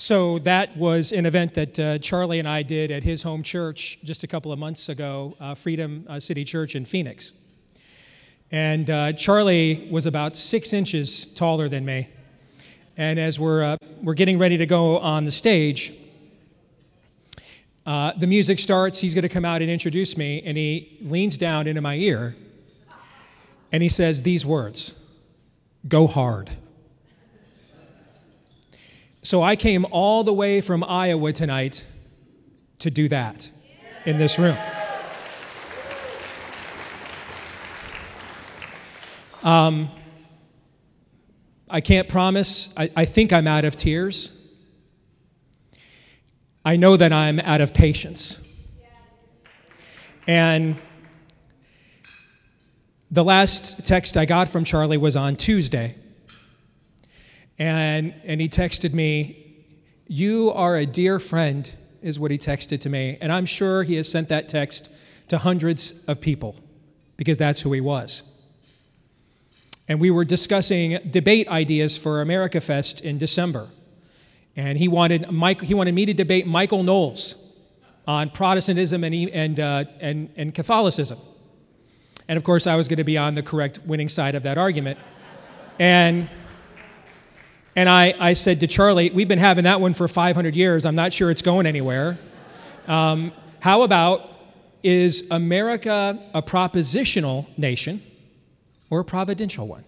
So that was an event that Charlie and I did at his home church just a couple of months ago, Freedom City Church in Phoenix. And Charlie was about 6 inches taller than me. And as we're getting ready to go on the stage, the music starts. He's going to come out and introduce me, and he leans down into my ear, and he says these words, "Go hard." So I came all the way from Iowa tonight to do that in this room. I can't promise. I think I'm out of tears. I know that I'm out of patience. And the last text I got from Charlie was on Tuesday. And he texted me, "You are a dear friend," is what he texted to me. And I'm sure he has sent that text to hundreds of people because that's who he was. And we were discussing debate ideas for America Fest in December. And he wanted me to debate Michael Knowles on Protestantism and Catholicism. And of course, I was going to be on the correct winning side of that argument. And I said to Charlie, "We've been having that one for 500 years. I'm not sure it's going anywhere. How about, is America a propositional nation or a providential one?"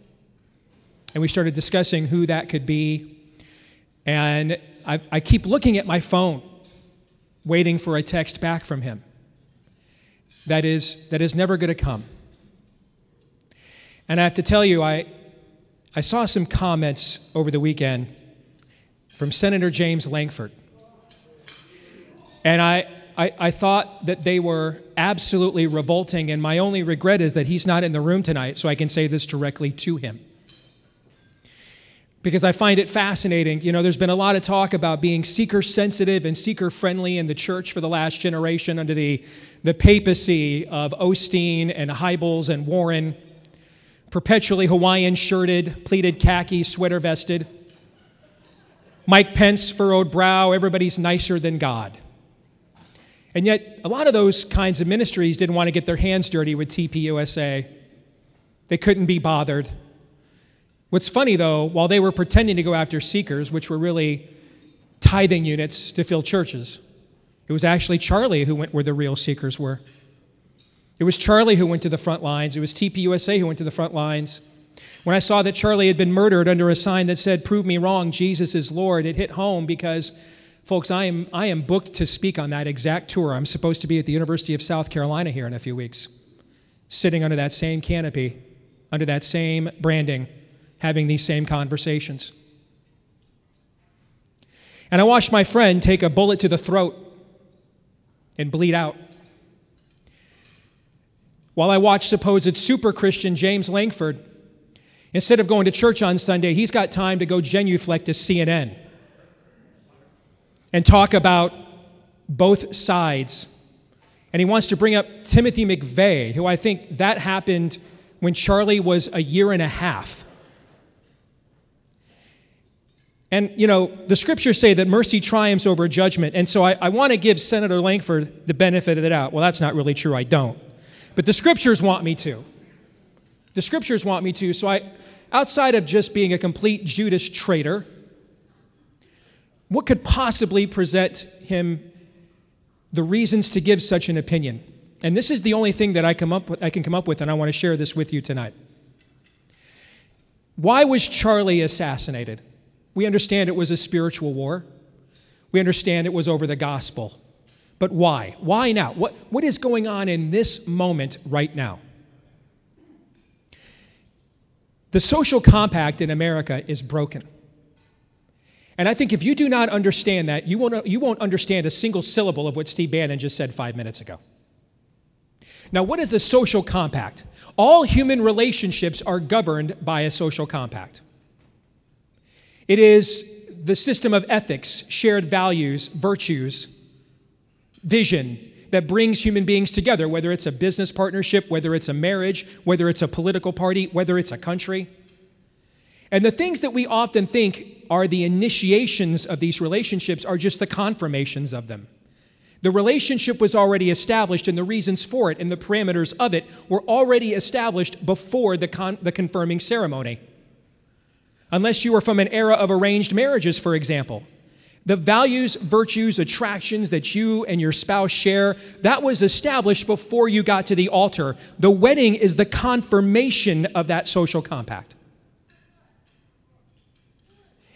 And we started discussing who that could be. And I keep looking at my phone, waiting for a text back from him that is never going to come. And I have to tell you, I saw some comments over the weekend from Senator James Lankford. And I thought that they were absolutely revolting, and my only regret is that he's not in the room tonight, so I can say this directly to him. Because I find it fascinating. You know, there's been a lot of talk about being seeker-sensitive and seeker-friendly in the church for the last generation under the papacy of Osteen and Hybels and Warren, perpetually Hawaiian-shirted, pleated khaki, sweater-vested. Mike Pence, furrowed brow, everybody's nicer than God. And yet, a lot of those kinds of ministries didn't want to get their hands dirty with tpusa. They couldn't be bothered. What's funny, though, while they were pretending to go after seekers, which were really tithing units to fill churches, it was actually Charlie who went where the real seekers were. It was Charlie who went to the front lines. It was tpusa who went to the front lines. When I saw that Charlie had been murdered under a sign that said, "Prove me wrong, Jesus is Lord," it hit home because, folks, I am booked to speak on that exact tour. I'm supposed to be at the University of South Carolina here in a few weeks, sitting under that same canopy, under that same branding, having these same conversations. And I watched my friend take a bullet to the throat and bleed out, while I watched supposed super Christian James Lankford, instead of going to church on Sunday, he's got time to go genuflect to CNN and talk about both sides. And he wants to bring up Timothy McVeigh, who I think that happened when Charlie was a year and a half. And, you know, the scriptures say that mercy triumphs over judgment. And so I want to give Senator Lankford the benefit of the doubt. Well, that's not really true. I don't. But the scriptures want me to. The scriptures want me to. So outside of just being a complete Judas traitor, what could possibly present him the reasons to give such an opinion? And this is the only thing that I can come up with, and I want to share this with you tonight. Why was Charlie assassinated? We understand it was a spiritual war. We understand it was over the gospel. But why? Why now? What is going on in this moment right now? The social compact in America is broken. And I think if you do not understand that, you won't understand a single syllable of what Steve Bannon just said 5 minutes ago. Now, what is a social compact? All human relationships are governed by a social compact. It is the system of ethics, shared values, virtues, vision that brings human beings together, whether it's a business partnership, whether it's a marriage, whether it's a political party, whether it's a country. And the things that we often think are the initiations of these relationships are just the confirmations of them. The relationship was already established, and the reasons for it and the parameters of it were already established before the confirming ceremony. Unless you were from an era of arranged marriages, for example. The values, virtues, attractions that you and your spouse share, that was established before you got to the altar. The wedding is the confirmation of that social compact.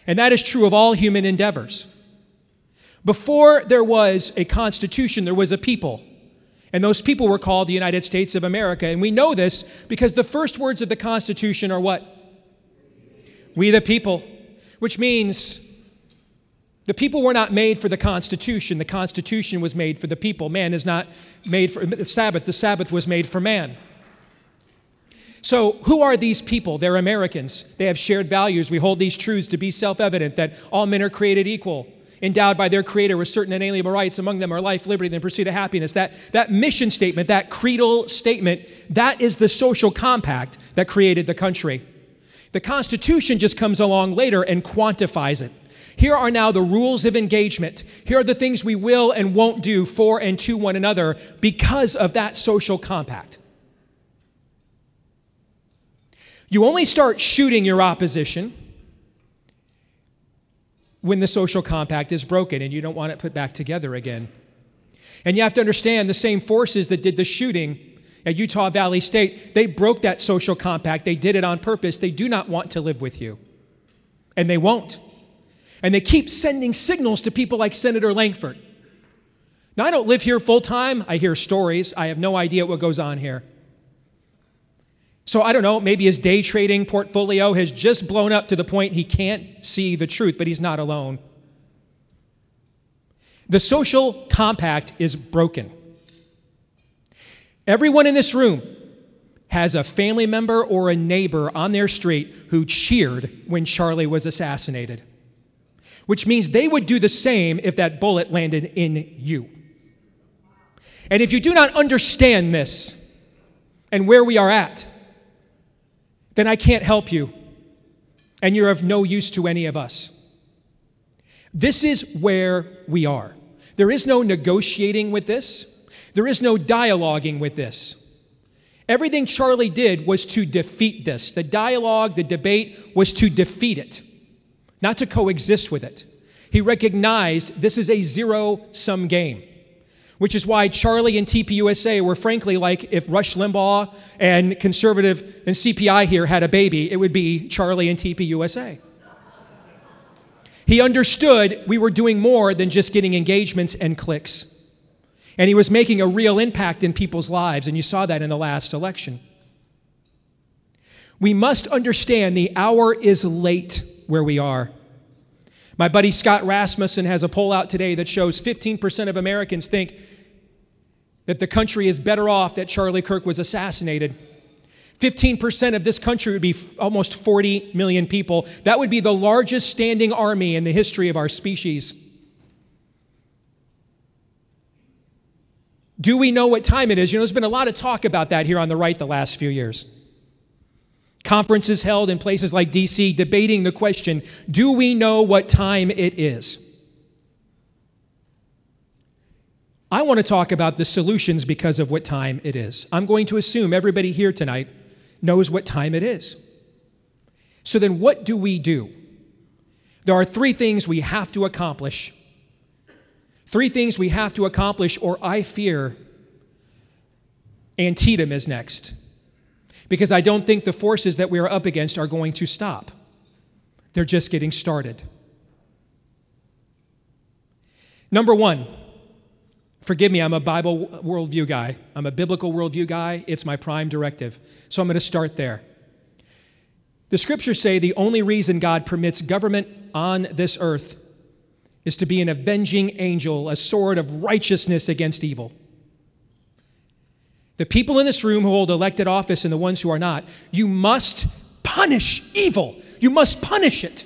And that is true of all human endeavors. Before there was a constitution, there was a people. And those people were called the United States of America. And we know this because the first words of the Constitution are what? We the people. Which means the people were not made for the Constitution. The Constitution was made for the people. Man is not made for the Sabbath. The Sabbath was made for man. So who are these people? They're Americans. They have shared values. We hold these truths to be self-evident, that all men are created equal, endowed by their Creator with certain inalienable rights. Among them are life, liberty, and the pursuit of happiness. That mission statement, that creedal statement, that is the social compact that created the country. The Constitution just comes along later and quantifies it. Here are now the rules of engagement. Here are the things we will and won't do for and to one another because of that social compact. You only start shooting your opposition when the social compact is broken and you don't want it put back together again. And you have to understand the same forces that did the shooting at Utah Valley State, they broke that social compact. They did it on purpose. They do not want to live with you. And they won't. And they keep sending signals to people like Senator Langford. Now, I don't live here full time. I hear stories. I have no idea what goes on here. So I don't know, maybe his day trading portfolio has just blown up to the point he can't see the truth, but he's not alone. The social compact is broken. Everyone in this room has a family member or a neighbor on their street who cheered when Charlie was assassinated, which means they would do the same if that bullet landed in you. And if you do not understand this and where we are at, then I can't help you, and you're of no use to any of us. This is where we are. There is no negotiating with this. There is no dialoguing with this. Everything Charlie did was to defeat this. The dialogue, the debate was to defeat it, not to coexist with it. He recognized this is a zero-sum game, which is why Charlie and tpusa were frankly like if Rush Limbaugh and conservative and CPI here had a baby, it would be Charlie and tpusa. He understood we were doing more than just getting engagements and clicks. And he was making a real impact in people's lives, and you saw that in the last election. We must understand the hour is late where we are. My buddy Scott Rasmussen has a poll out today that shows 15% of Americans think that the country is better off that Charlie Kirk was assassinated. 15% of this country would be almost 40 million people. That would be the largest standing army in the history of our species. Do we know what time it is? You know, there's been a lot of talk about that here on the right the last few years. Conferences held in places like D.C. debating the question, do we know what time it is? I want to talk about the solutions because of what time it is. I'm going to assume everybody here tonight knows what time it is. So then what do we do? There are three things we have to accomplish. Three things we have to accomplish, or I fear Antietam is next. Because I don't think the forces that we are up against are going to stop. They're just getting started. Number one, forgive me, I'm a Bible worldview guy. I'm a biblical worldview guy. It's my prime directive. So I'm going to start there. The scriptures say the only reason God permits government on this earth is to be an avenging angel, a sword of righteousness against evil. The people in this room who hold elected office and the ones who are not, you must punish evil. You must punish it.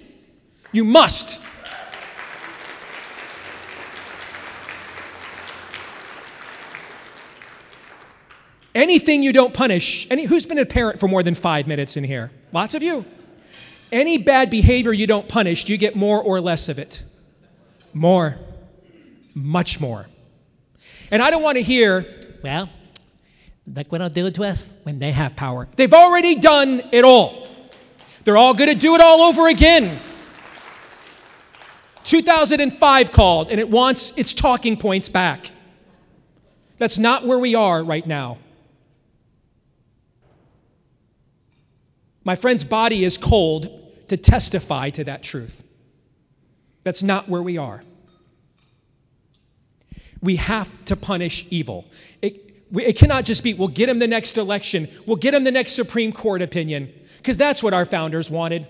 You must. Anything you don't punish, who's been a parent for more than 5 minutes in here? Lots of you. Any bad behavior you don't punish, do you get more or less of it? More. Much more. And I don't want to hear, well, look what I'll do to us when they have power. They've already done it all. They're all going to do it all over again. 2005 called, and it wants its talking points back. That's not where we are right now. My friend's body is cold to testify to that truth. That's not where we are. We have to punish evil. It cannot just be, we'll get him the next election, we'll get him the next Supreme Court opinion, because that's what our founders wanted.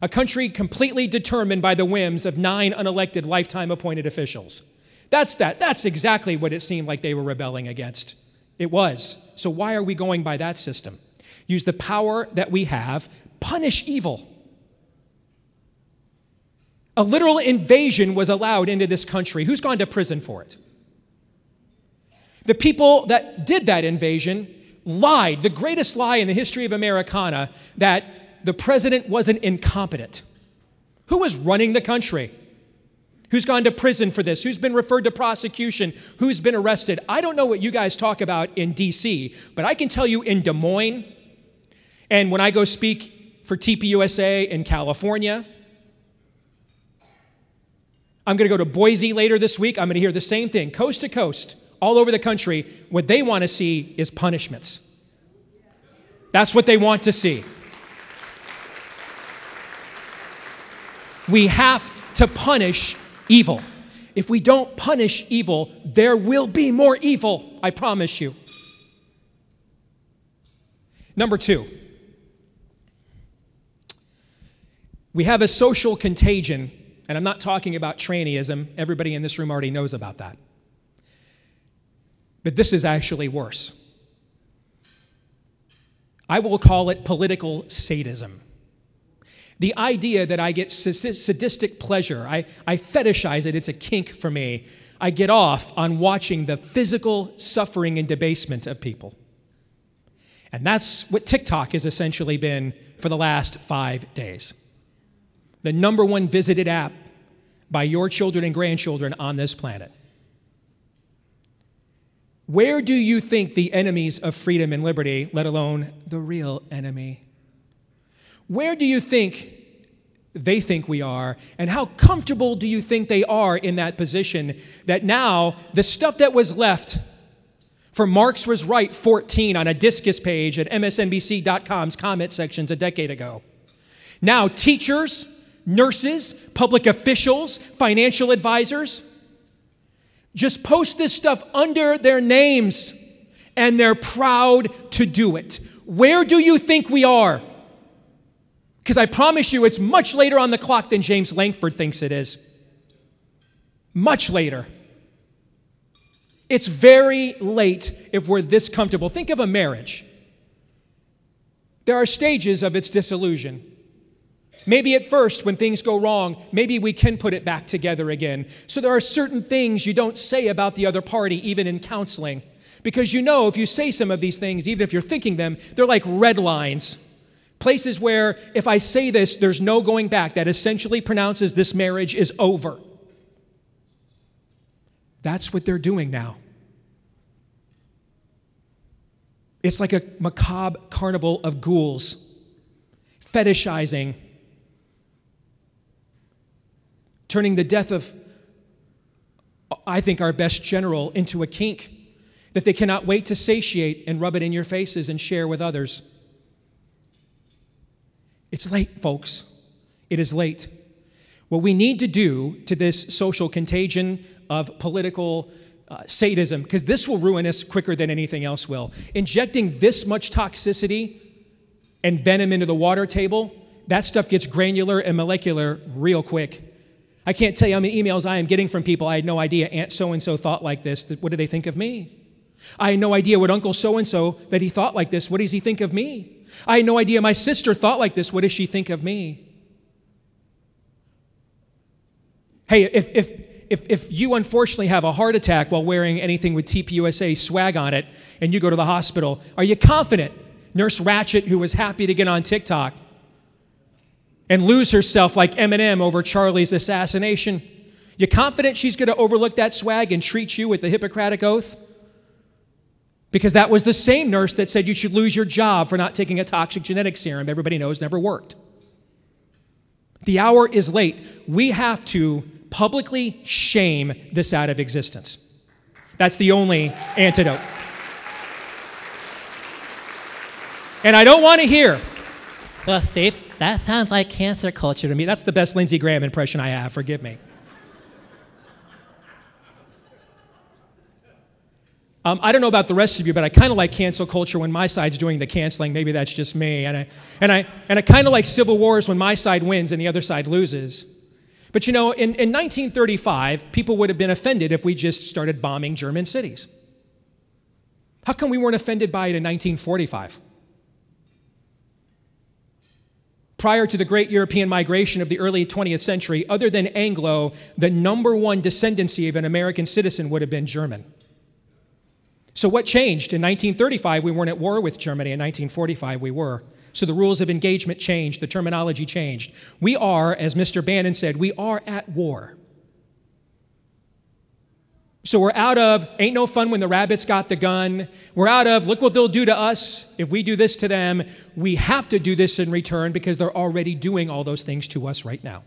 A country completely determined by the whims of 9 unelected lifetime appointed officials. That's exactly what it seemed like they were rebelling against. It was. So why are we going by that system? Use the power that we have, punish evil. A literal invasion was allowed into this country. Who's gone to prison for it? The people that did that invasion lied, the greatest lie in the history of Americana, that the president wasn't incompetent. Who was running the country? Who's gone to prison for this? Who's been referred to prosecution? Who's been arrested? I don't know what you guys talk about in D.C., but I can tell you in Des Moines, and when I go speak for tpusa in California, I'm going to go to Boise later this week. I'm going to hear the same thing, coast to coast, all over the country. What they want to see is punishments. That's what they want to see. We have to punish evil. If we don't punish evil, there will be more evil, I promise you. Number 2, we have a social contagion, and I'm not talking about trannyism. Everybody in this room already knows about that. But this is actually worse. I will call it political sadism. The idea that I get sadistic pleasure, I fetishize it, it's a kink for me. I get off on watching the physical suffering and debasement of people. And that's what TikTok has essentially been for the last 5 days. The number 1 visited app by your children and grandchildren on this planet. Where do you think the enemies of freedom and liberty, let alone the real enemy, where do you think they think we are, and how comfortable do you think they are in that position that now the stuff that was left for Marx was right 14 on a discus page at MSNBC.com's comment sections a decade ago? Now teachers, nurses, public officials, financial advisors just post this stuff under their names, and they're proud to do it. Where do you think we are? Because I promise you, it's much later on the clock than James Langford thinks it is. Much later. It's very late if we're this comfortable. Think of a marriage. There are stages of its dissolution. Maybe at first, when things go wrong, maybe we can put it back together again. So there are certain things you don't say about the other party, even in counseling. Because you know if you say some of these things, even if you're thinking them, they're like red lines. Places where if I say this, there's no going back. That essentially pronounces this marriage is over. That's what they're doing now. It's like a macabre carnival of ghouls, fetishizing, turning the death of, I think, our best general into a kink that they cannot wait to satiate and rub it in your faces and share with others. It's late, folks. It is late. What we need to do to this social contagion of political sadism, because this will ruin us quicker than anything else will. Injecting this much toxicity and venom into the water table, that stuff gets granular and molecular real quick. I can't tell you how many emails I am getting from people. I had no idea Aunt so-and-so thought like this. What do they think of me? I had no idea what Uncle so-and-so, that he thought like this. What does he think of me? I had no idea my sister thought like this. What does she think of me? Hey, if you unfortunately have a heart attack while wearing anything with tpusa swag on it and you go to the hospital, are you confident Nurse Ratchet, who was happy to get on TikTok, and lose herself like Eminem over Charlie's Assassination? You confident she's going to overlook that swag and treat you with the Hippocratic Oath? Because that was the same nurse that said you should lose your job for not taking a toxic genetic serum everybody knows never worked. The hour is late. We have to publicly shame this out of existence. That's the only antidote. And I don't want to hear, well, Steve, that sounds like cancer culture to me. That's the best Lindsey Graham impression I have. Forgive me. I don't know about the rest of you, but I kind of like cancel culture when my side's doing the canceling. Maybe that's just me. And I kind of like civil wars when my side wins and the other side loses. But you know, in 1935, people would have been offended if we just started bombing German cities. How come we weren't offended by it in 1945? Prior to the great European migration of the early 20th century, other than Anglo, the number one descendancy of an American citizen would have been German. So what changed? In 1935, we weren't at war with Germany. In 1945, we were. So the rules of engagement changed. The terminology changed. We are, as Mr. Bannon said, we are at war. So we're out of, ain't no fun when the rabbits got the gun. We're out of, look what they'll do to us if we do this to them. We have to do this in return because they're already doing all those things to us right now.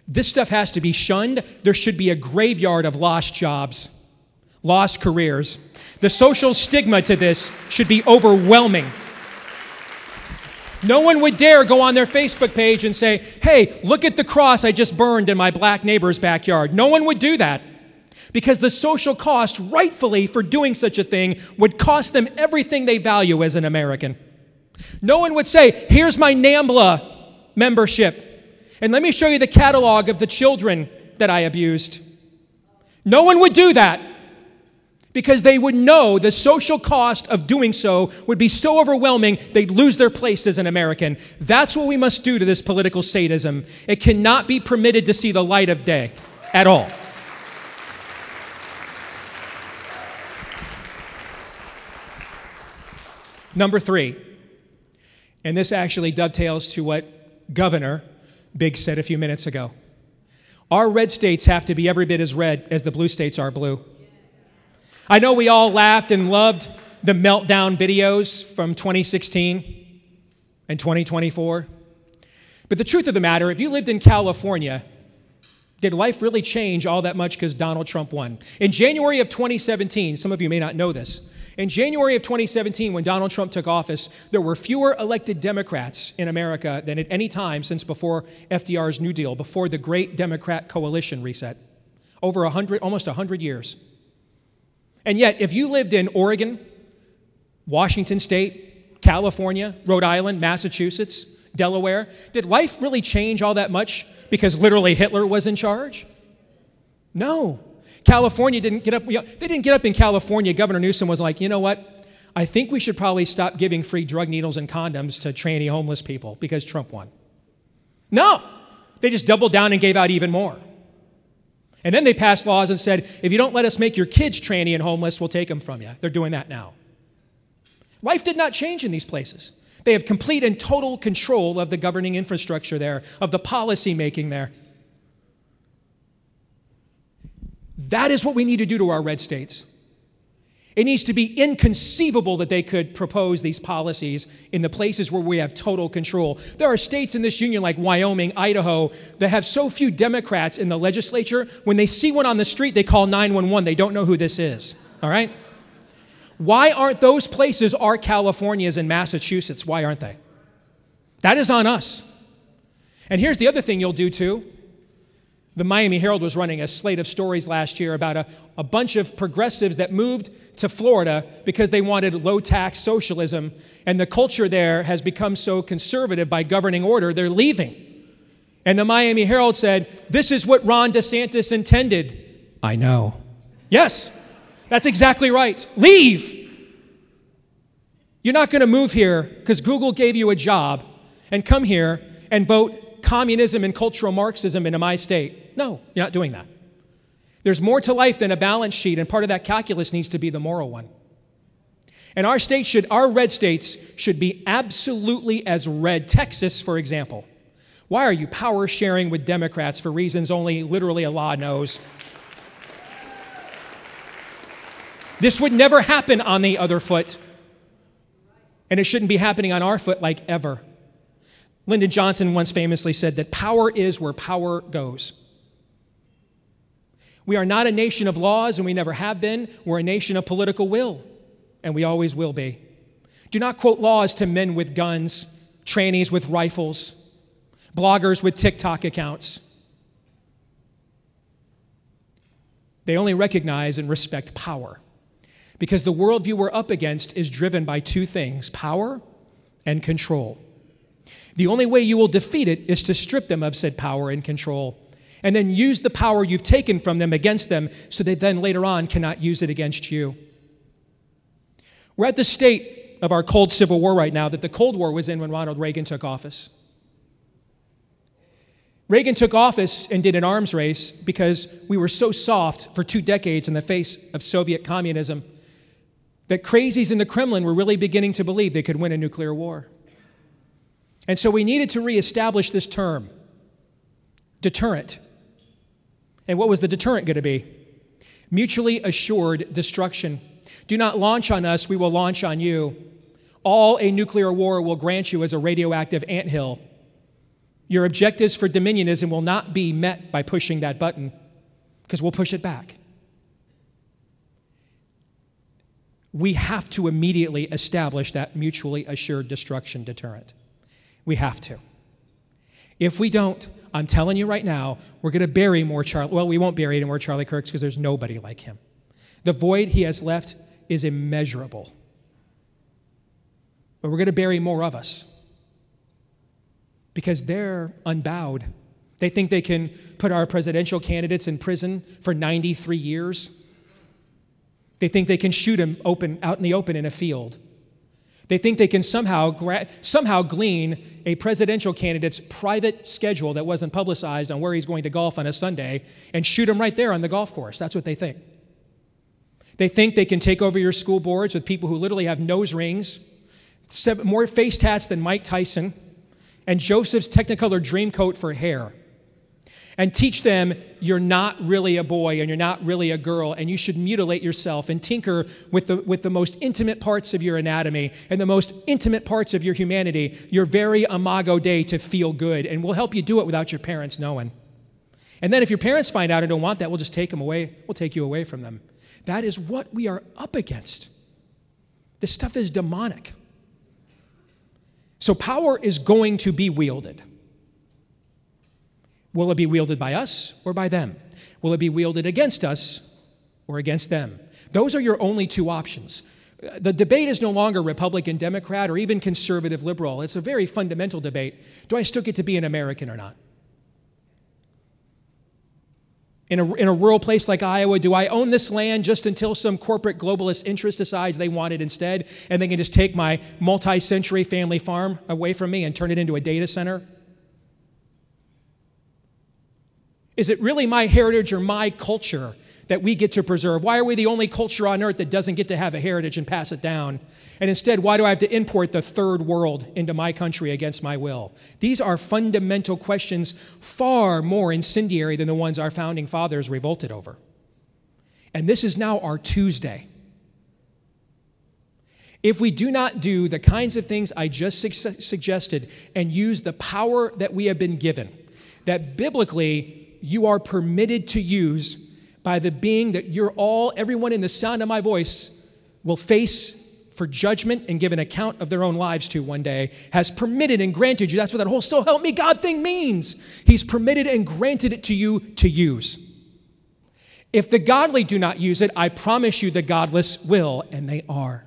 This stuff has to be shunned. There should be a graveyard of lost jobs, lost careers. The social stigma to this should be overwhelming. No one would dare go on their Facebook page and say, hey, look at the cross I just burned in my black neighbor's backyard. No one would do that because the social cost, rightfully, for doing such a thing would cost them everything they value as an American. No one would say, here's my NAMBLA membership, and let me show you the catalog of the children that I abused. No one would do that, because they would know the social cost of doing so would be so overwhelming they'd lose their place as an American. That's what we must do to this political sadism. It cannot be permitted to see the light of day at all. Number 3, and this actually dovetails to what Governor Biggs said a few minutes ago. Our red states have to be every bit as red as the blue states are blue. I know we all laughed and loved the meltdown videos from 2016 and 2024. But the truth of the matter, if you lived in California, did life really change all that much because Donald Trump won? In January of 2017, some of you may not know this, in January of 2017, when Donald Trump took office, there were fewer elected Democrats in America than at any time since before FDR's New Deal, before the great Democrat coalition reset. Over almost 100 years. And yet, if you lived in Oregon, Washington State, California, Rhode Island, Massachusetts, Delaware, did life really change all that much because literally Hitler was in charge? No. California didn't get up. They didn't get up in California. Governor Newsom was like, you know what? I think we should probably stop giving free drug needles and condoms to tranny homeless people because Trump won. No. They just doubled down and gave out even more. And then they passed laws and said, if you don't let us make your kids tranny and homeless, we'll take them from you. They're doing that now. Life did not change in these places. They have complete and total control of the governing infrastructure there, of the policy making there. That is what we need to do to our red states. It needs to be inconceivable that they could propose these policies in the places where we have total control. There are states in this union like Wyoming, Idaho, that have so few Democrats in the legislature, when they see one on the street, they call 911. They don't know who this is, all right? Why aren't those places our Californias and Massachusetts? Why aren't they? That is on us. And here's the other thing you'll do too. The Miami Herald was running a slate of stories last year about a bunch of progressives that moved to Florida because they wanted low-tax socialism, and the culture there has become so conservative by governing order, they're leaving. And the Miami Herald said, this is what Ron DeSantis intended. I know. Yes, that's exactly right. Leave. You're not going to move here because Google gave you a job and come here and vote communism and cultural Marxism into my state. No, you're not doing that. There's more to life than a balance sheet, and part of that calculus needs to be the moral one. And our red states should be absolutely as red. Texas, for example, Why are you power sharing with Democrats for reasons only literally Allah knows? This would never happen on the other foot. And it shouldn't be happening on our foot like ever. Lyndon Johnson once famously said that power is where power goes. We are not a nation of laws, and we never have been. We're a nation of political will, and we always will be. Do not quote laws to men with guns, trannies with rifles, bloggers with TikTok accounts. They only recognize and respect power, because the worldview we're up against is driven by two things: power and control. The only way you will defeat it is to strip them of said power and control, and then use the power you've taken from them against them so they then later on cannot use it against you. We're at the state of our cold civil war right now that the Cold War was in when Ronald Reagan took office. Reagan took office and did an arms race because we were so soft for 2 decades in the face of Soviet communism that crazies in the Kremlin were really beginning to believe they could win a nuclear war. And so we needed to reestablish this term, deterrent. And what was the deterrent going to be? Mutually assured destruction. Do not launch on us, we will launch on you. All a nuclear war will grant you as a radioactive anthill. Your objectives for dominionism will not be met by pushing that button, because we'll push it back. We have to immediately establish that mutually assured destruction deterrent. We have to. If we don't, I'm telling you right now, we're going to bury more we won't bury any more Charlie Kirks because there's nobody like him. The void he has left is immeasurable. But we're going to bury more of us because they're unbowed. They think they can put our presidential candidates in prison for 93 years. They think they can shoot them out in the open in a field. They think they can somehow glean a presidential candidate's private schedule that wasn't publicized on where he's going to golf on a Sunday and shoot him right there on the golf course. That's what they think. They think they can take over your school boards with people who literally have nose rings, more face tats than Mike Tyson, and Joseph's Technicolor Dreamcoat for hair, and teach them you're not really a boy and you're not really a girl, and you should mutilate yourself and tinker with the most intimate parts of your anatomy and the most intimate parts of your humanity, your very imago Dei, to feel good, and we'll help you do it without your parents knowing. And then if your parents find out and don't want that, we'll just take them away. We'll take you away from them. That is what we are up against. This stuff is demonic. So power is going to be wielded. Will it be wielded by us or by them? Will it be wielded against us or against them? Those are your only two options. The debate is no longer Republican, Democrat, or even conservative, liberal. It's a very fundamental debate. Do I still get to be an American or not? In a rural place like Iowa, do I own this land just until some corporate globalist interest decides they want it instead, and they can just take my multi-century family farm away from me and turn it into a data center? Is it really my heritage or my culture that we get to preserve? Why are we the only culture on earth that doesn't get to have a heritage and pass it down? And instead, why do I have to import the third world into my country against my will? These are fundamental questions, far more incendiary than the ones our founding fathers revolted over. And this is now our Tuesday. If we do not do the kinds of things I just suggested and use the power that we have been given, that biblically you are permitted to use by the being that everyone in the sound of my voice will face for judgment and give an account of their own lives to one day, has permitted and granted you. That's what that whole "so help me God" thing means. He's permitted and granted it to you to use. If the godly do not use it, I promise you the godless will, and they are.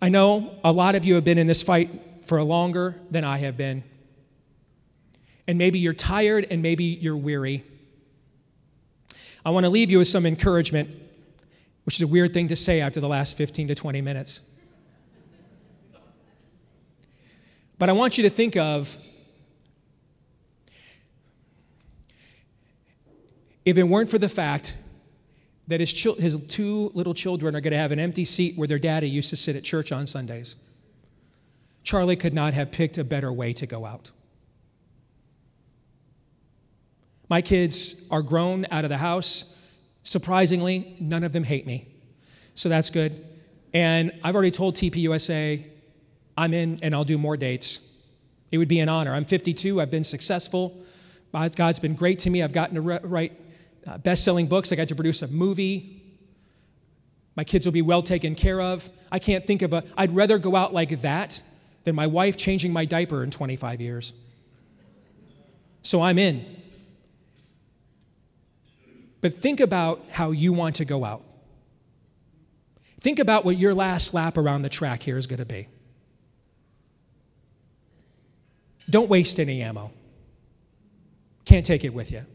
I know a lot of you have been in this fight for longer than I have been. And maybe you're tired and maybe you're weary. I want to leave you with some encouragement, which is a weird thing to say after the last 15 to 20 minutes. But I want you to think of, if it weren't for the fact that his 2 little children are going to have an empty seat where their daddy used to sit at church on Sundays, Charlie could not have picked a better way to go out. My kids are grown, out of the house. Surprisingly, none of them hate me. So that's good. And I've already told tpusa I'm in and I'll do more dates. It would be an honor. I'm 52. I've been successful. God's been great to me. I've gotten to write best-selling books. I got to produce a movie. My kids will be well taken care of. I can't think of I'd rather go out like that than my wife changing my diaper in 25 years. So I'm in. But think about how you want to go out. Think about what your last lap around the track here is going to be. Don't waste any ammo. Can't take it with you.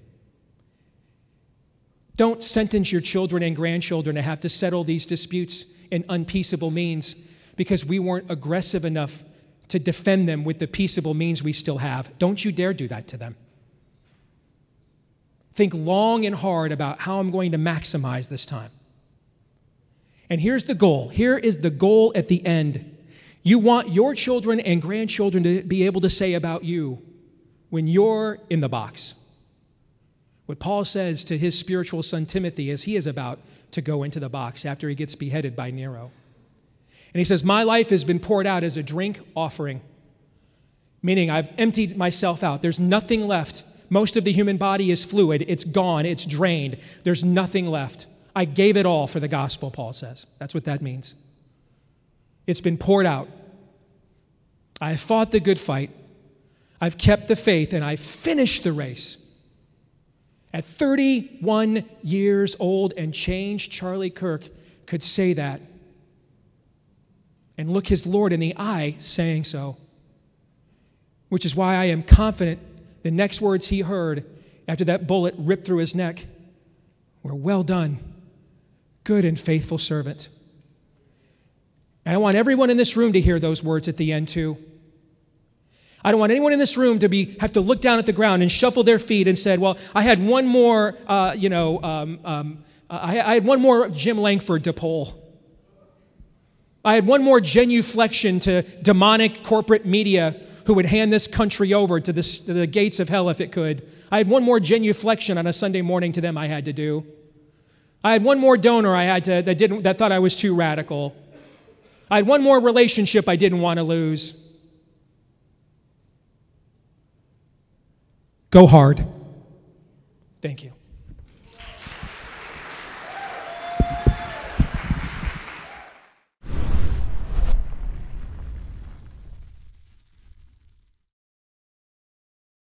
Don't sentence your children and grandchildren to have to settle these disputes in unpeaceable means because we weren't aggressive enough to defend them with the peaceable means we still have. Don't you dare do that to them. Think long and hard about how I'm going to maximize this time. And here's the goal. Here is the goal at the end. You want your children and grandchildren to be able to say about you when you're in the box. What Paul says to his spiritual son Timothy as he is about to go into the box after he gets beheaded by Nero. And he says, my life has been poured out as a drink offering, meaning I've emptied myself out. There's nothing left. Most of the human body is fluid. It's gone. It's drained. There's nothing left. I gave it all for the gospel, Paul says. That's what that means. It's been poured out. I have fought the good fight. I've kept the faith, and I've finished the race. At 31 years old and change, Charlie Kirk could say that and look his Lord in the eye saying so, which is why I am confident the next words he heard after that bullet ripped through his neck were, well done, good and faithful servant. And I want everyone in this room to hear those words at the end too. I don't want anyone in this room to have to look down at the ground and shuffle their feet and say, well, I had one more, I had one more Jim Langford to pull. I had one more genuflection to demonic corporate media who would hand this country over to the gates of hell if it could. I had one more genuflection on a Sunday morning to them I had to do. I had one more donor I had to that thought I was too radical. I had one more relationship I didn't want to lose. Go hard. Thank you.